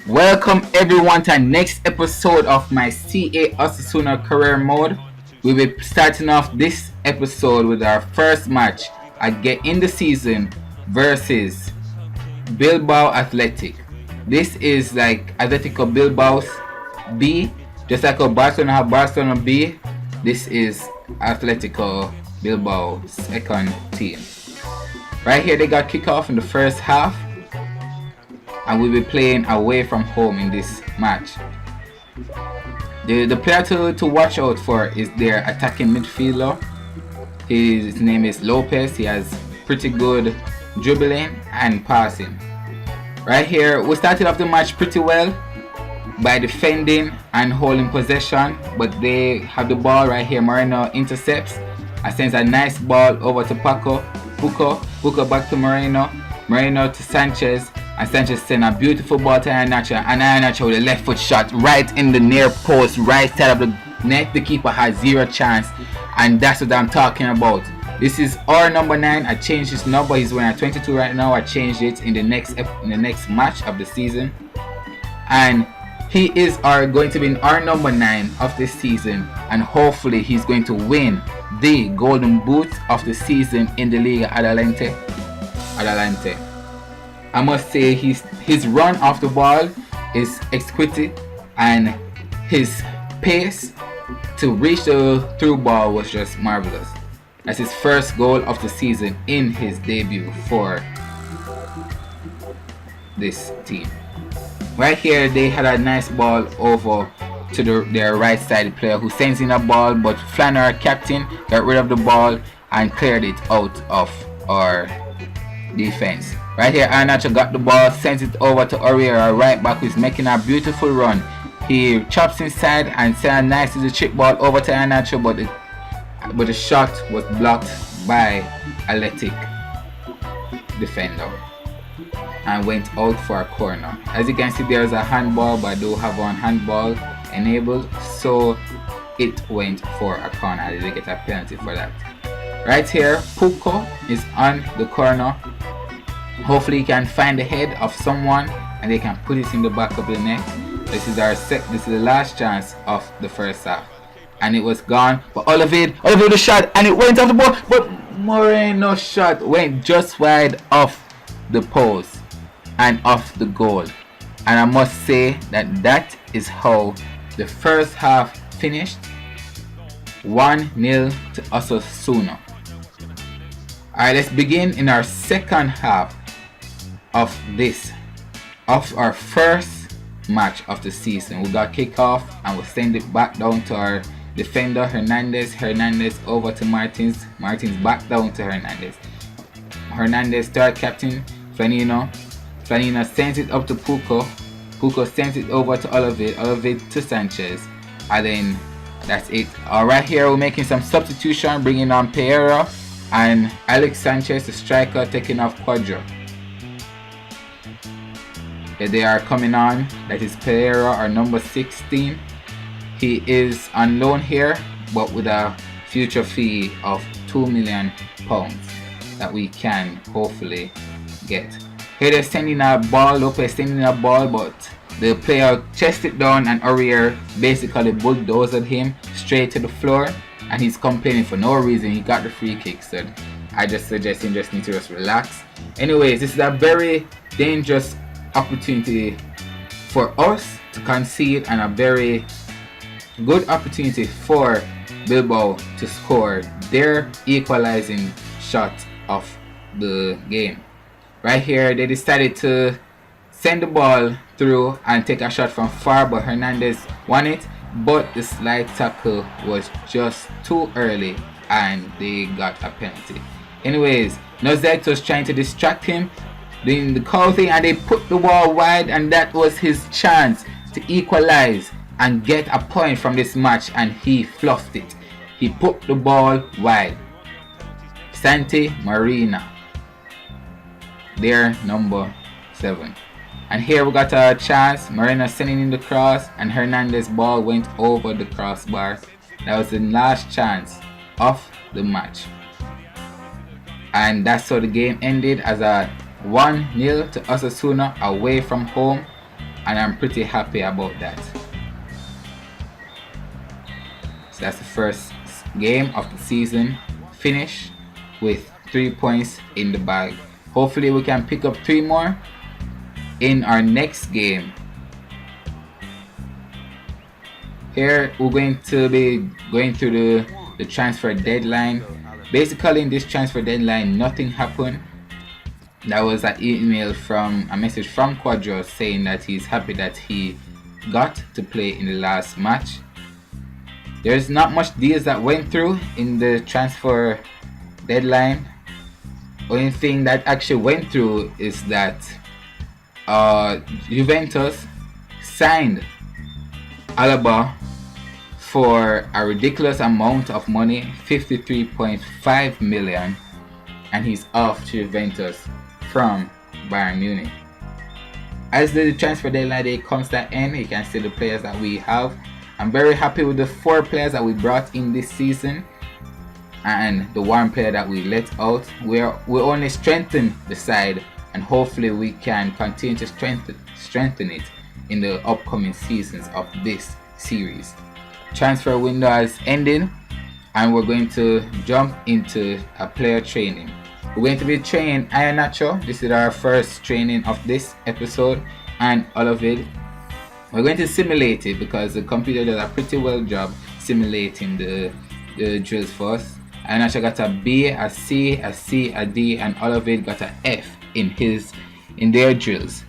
Welcome everyone to the next episode of my CA Osasuna career mode. We will be starting off this episode with our first match again in the season versus Bilbao Athletic. This is like Atletico Bilbao's B, just like how Barcelona have Barcelona B. This is Atletico Bilbao's second team. Right here they got kickoff in the first half, and we'll be playing away from home in this match. The player to watch out for is their attacking midfielder. His name is Lopez. He has pretty good dribbling and passing. Right here, we started off the match pretty well by defending and holding possession, but they have the ball right here. Moreno intercepts and sends a nice ball over to Paco. Puko back to Moreno to Sanchez, and Sanchez sends a beautiful ball to Iheanacho, and Iheanacho with a left foot shot right in the near post, right side of the net. The keeper has zero chance, and that's what I'm talking about. This is our number 9. I changed his number. He's wearing a 22 right now. I changed it in the next match of the season, and he is going to be our number 9 of this season, and hopefully he's going to win the golden boot of the season in the Liga Adelante. I must say his run off the ball is exquisite, and his pace to reach the through ball was just marvelous. That's his first goal of the season in his debut for this team. Right here they had a nice ball over to their right side player, who sends in a ball, but Flanner, captain, got rid of the ball and cleared it out of our defense. Right here Iheanacho got the ball, sends it over to Aurier, right back, who's making a beautiful run. He chops inside and sends a nice little chip ball over to Iheanacho, but the shot was blocked by Athletic defender and went out for a corner. As you can see, there's a handball, but I do have one handball enabled, so it went for a corner. I did get a penalty for that. Right here Puko is on the corner. Hopefully he can find the head of someone and they can put it in the back of the net. This is the last chance of the first half, and it was gone. But Olivier the shot, and it went off the ball, but Moreno's shot went just wide off the post and off the goal. And I must say that is how the first half finished. 1-0 to Osasuna. Alright, let's begin in our second half of our first match of the season. We got kickoff and we'll send it back down to our defender Hernandez over to Martins back down to Hernandez start captain Flanino sends it up to Puko sends it over to Olivier to Sanchez, and then that's it. Right here we're making some substitution, bringing on Pereira and Alex Sanchez, the striker, taking off Quadro. They are coming on. That is Pereira, our number 16. He is on loan here, but with a future fee of £2 million that we can hopefully get. Here they're sending a ball, Lopez sending a ball, but the player chested down and Aurier basically bulldozed him straight to the floor, and he's complaining for no reason. He got the free kick, so I just suggest him just need to just relax. Anyways, this is a very dangerous opportunity for us to concede, and a very good opportunity for Bilbao to score their equalizing shot of the game. Right here they decided to send the ball through and take a shot from far, but Hernandez won it, but the slide tackle was just too early and they got a penalty. Anyways, Nozek was trying to distract him doing the call thing, and they put the ball wide, and that was his chance to equalize and get a point from this match, and he fluffed it. He put the ball wide. Santi Marina, their number 7. And here we got a chance. Marina sending in the cross, and Hernandez ball went over the crossbar. That was the last chance of the match. And that's how the game ended, as a 1-0 to Osasuna away from home, and I'm pretty happy about that. So that's the first game of the season finish with 3 points in the bag. Hopefully we can pick up 3 more in our next game. Here we're going to be going through the transfer deadline. Basically in this transfer deadline nothing happened. That was a message from Quadro saying that he's happy that he got to play in the last match. There's not much deals that went through in the transfer deadline. Only thing that actually went through is that Juventus signed Alaba for a ridiculous amount of money, 53.5 million, and he's off to Juventus from Bayern Munich. As the transfer deadline day comes to an end, you can see the players that we have. I'm very happy with the 4 players that we brought in this season and the 1 player that we let out. We only strengthen the side, and hopefully we can continue to strengthen it in the upcoming seasons of this series. Transfer window has ended, and we're going to jump into a player training. We're going to be training Iheanacho. This is our first training of this episode, and all of it we're going to simulate it because the computer does a pretty well job simulating the drills for us. Iheanacho got a B, a C, a C, a D, and all of it got a F in their drills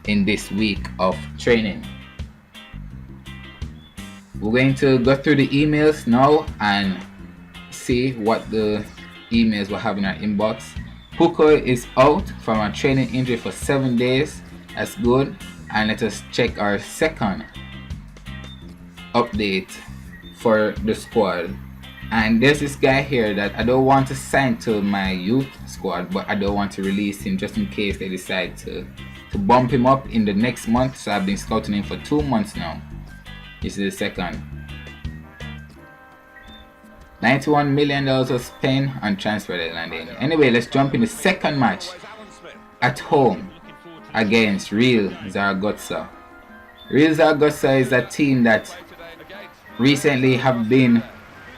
in this week of training. We're going to go through the emails now and see what the emails we have in our inbox. Puko is out from a training injury for 7 days. That's good. And let us check our second update for the squad. And there's this guy here that I don't want to sign to my youth squad, but I don't want to release him just in case they decide to bump him up in the next month. So I've been scouting him for 2 months now. This is the second. $91 million was spent on transfer deadline. Anyway, let's jump in the second match at home against Real Zaragoza. Real Zaragoza is a team that recently have been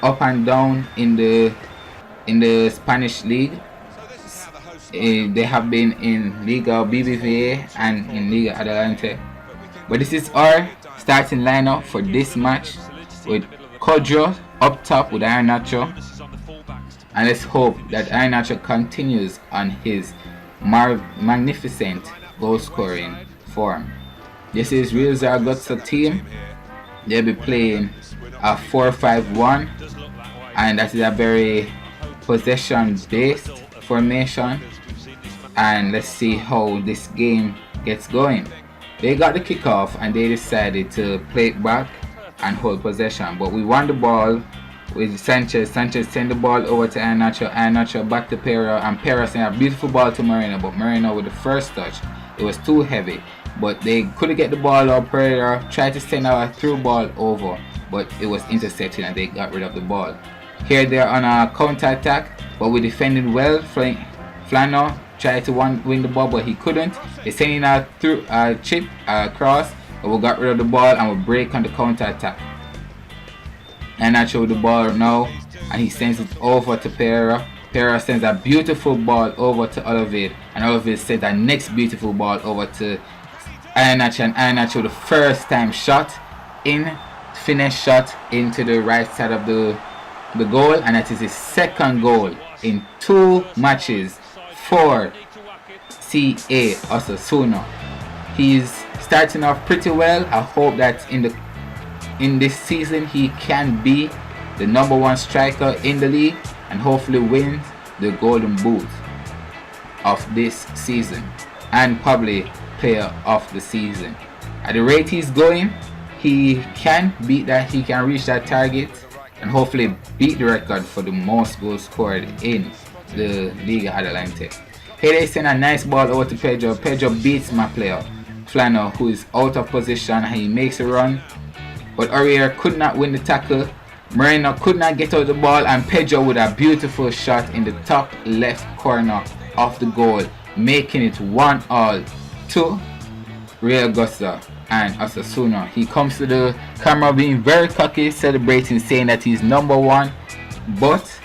up and down in the Spanish league. They have been in Liga BBVA and in Liga Adelante. But this is our starting lineup for this match with Kodjo up top with Iheanacho, and let's hope that Iheanacho continues on his magnificent goal scoring form. This is Real Zaragoza team. They'll be playing a 4-5-1, and that is a very possession based formation, and let's see how this game gets going. They got the kickoff and they decided to play it back and hold possession, but we won the ball with Sanchez. Sanchez sent the ball over to Iheanacho. Iheanacho back to Pereira, and Pereira sent a beautiful ball to Moreno, but Moreno with the first touch, it was too heavy, but they couldn't get the ball out. Pereira tried to send a through ball over, but it was intercepted and they got rid of the ball. Here they're on a counter attack, but we defended well. Flano tried to win the ball, but he couldn't. They sent in a chip across, but we got rid of the ball and we break on the counter attack. And Iheanacho with the ball now, and he sends it over to Pereira. Pereira sends a beautiful ball over to Olivet, and Olivet sends the next beautiful ball over to Iheanacho, and Iheanacho the first time finesse shot into the right side of the goal, and that is his second goal in 2 matches for CA Osasuna. He's starting off pretty well. I hope that in this season he can be the #1 striker in the league and hopefully win the golden boot of this season and probably player of the season. At the rate he's going, he can beat that. He can reach that target and hopefully beat the record for the most goals scored in the Liga Adelante. Here they send a nice ball over to Pedro. Pedro beats my player Flano, who is out of position, and he makes a run, but Aurier could not win the tackle. Moreno could not get out the ball, and Pedro with a beautiful shot in the top left corner of the goal making it 1-all to Real Augusta and Osasuna. He comes to the camera being very cocky, celebrating, saying that he's number one. But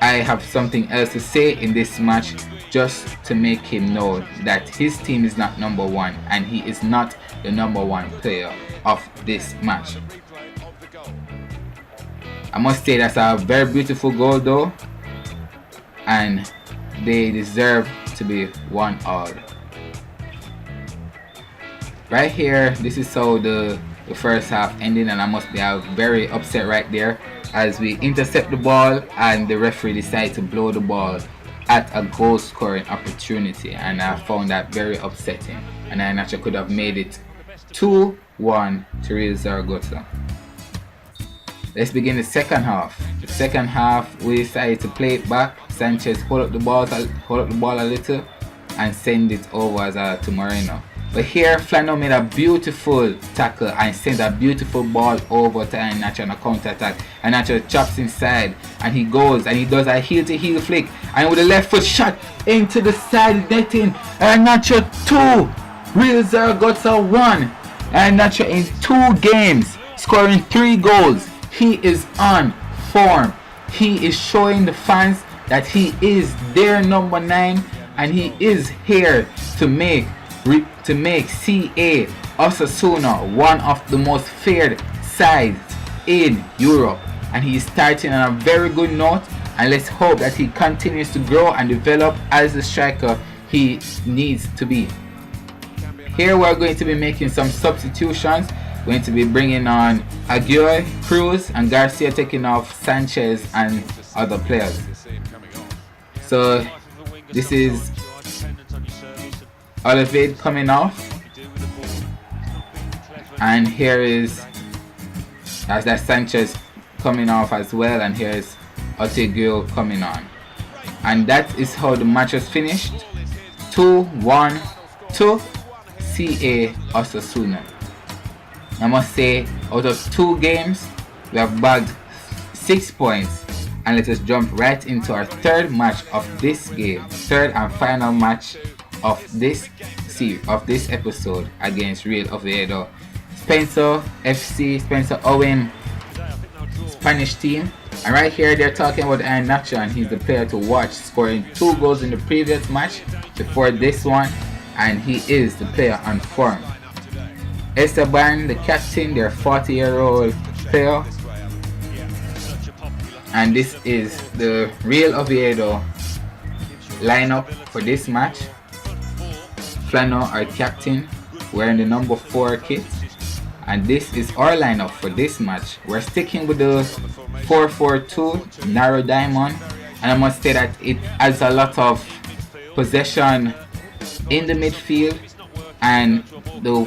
I have something else to say in this match, just to make him know that his team is not number one and he is not the number one player of this match. I must say that's a very beautiful goal though, and they deserve to be 1-all. Right here, this is how the first half ended, and I must be very upset right there as we intercept the ball and the referee decided to blow the ball at a goal scoring opportunity, and I found that very upsetting, and I actually could have made it 2-1 to Real Zaragoza. Let's begin the second half. The second half we decided to play it back. Sanchez hold up the ball a little and send it over to Moreno. But here Flano made a beautiful tackle and sent a beautiful ball over to Iheanacho on a counter attack. Iheanacho chops inside and he goes and he does a heel to heel flick and with a left foot shot into the side netting. Iheanacho 2, Real Zaragoza 1. Iheanacho in 2 games scoring 3 goals. He is on form. He is showing the fans that he is their number 9 and he is here to make CA Osasuna one of the most feared sides in Europe, and he is starting on a very good note, and let's hope that he continues to grow and develop as the striker he needs to be. Here we're going to be making some substitutions. We're going to be bringing on Aguirre, Cruz and Garcia, taking off Sanchez and other players. So this is Olivet coming off, and here is that Sanchez coming off as well, and here is Otegui coming on, and that is how the match was finished. 2-1 to CA Osasuna. I must say, out of 2 games we have bagged 6 points, and let us jump right into our third match of this game, third and final match of this episode against Real Oviedo. Spencer Owen Spanish team, and right here they're talking about Iheanacho, and he's the player to watch, scoring 2 goals in the previous match before this one, and he is the player on form. Esteban, the captain, their 40-year-old player, and this is the Real Oviedo lineup for this match. Flano, our captain, wearing the number 4 kit, and this is our lineup for this match. We're sticking with the 4-4-2 narrow diamond, and I must say that it has a lot of possession in the midfield, and the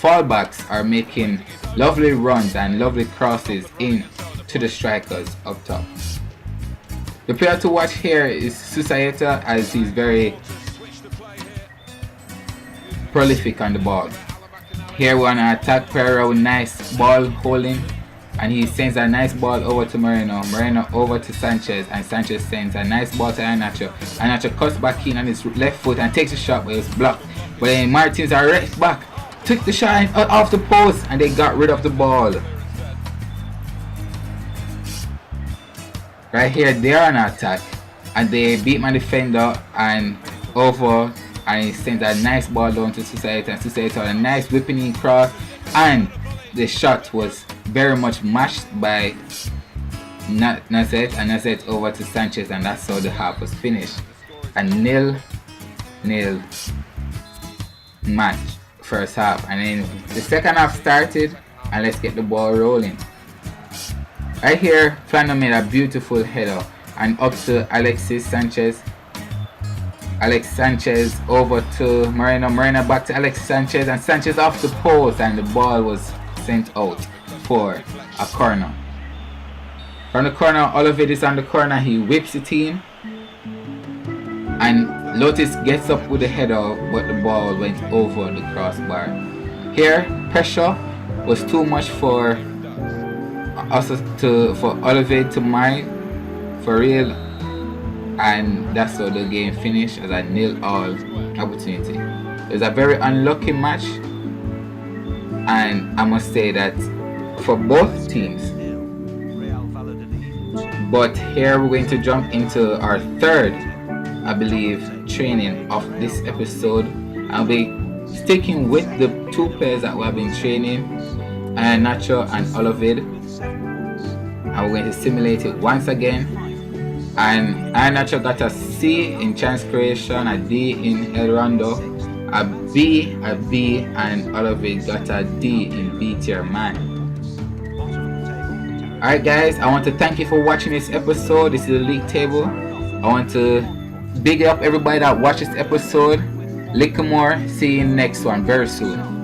fallbacks are making lovely runs and lovely crosses in to the strikers up top. The player to watch here is Susaeta, as he's very prolific on the ball. Here we're on an attack Pereira with nice ball holding, and he sends a nice ball over to Moreno over to Sanchez, and Sanchez sends a nice ball to Iheanacho. Iheanacho cuts back in on his left foot and takes a shot, but it's blocked. But then Martins are right back, took the shot off the post, and they got rid of the ball. Right here they're on attack, and they beat my defender and over, and he sends a nice ball down to Susaeta, and Susaeta had a nice whipping in cross, and the shot was very much matched by Nazet, and Nazet over to Sanchez, and that's how the half was finished. A 0-0 match first half, and then the second half started, and let's get the ball rolling. Right here Flano made a beautiful header and up to Alexis Sanchez. Alex Sanchez over to Moreno back to Alex Sanchez, and Sanchez off the post, and the ball was sent out for a corner. From the corner, Olivet is on the corner, he whips it in, and Lotus gets up with the header, but the ball went over the crossbar. Here, pressure was too much for Olivet to mind for Real, and that's how the game finished as a 0-all opportunity. It was a very unlucky match, and I must say that for both teams. But here we're going to jump into our third, I believe, training of this episode. I'll be sticking with the two players that we have been training, Nacho and Olavid. And we're going to simulate it once again. And Nacho got a C in chance creation, a D in El Rondo, a B, and Olavid got a D in B tier man. Alright guys, I want to thank you for watching this episode. This is the league table. I want to big up everybody that watched this episode. Lick more. See you in the next one very soon.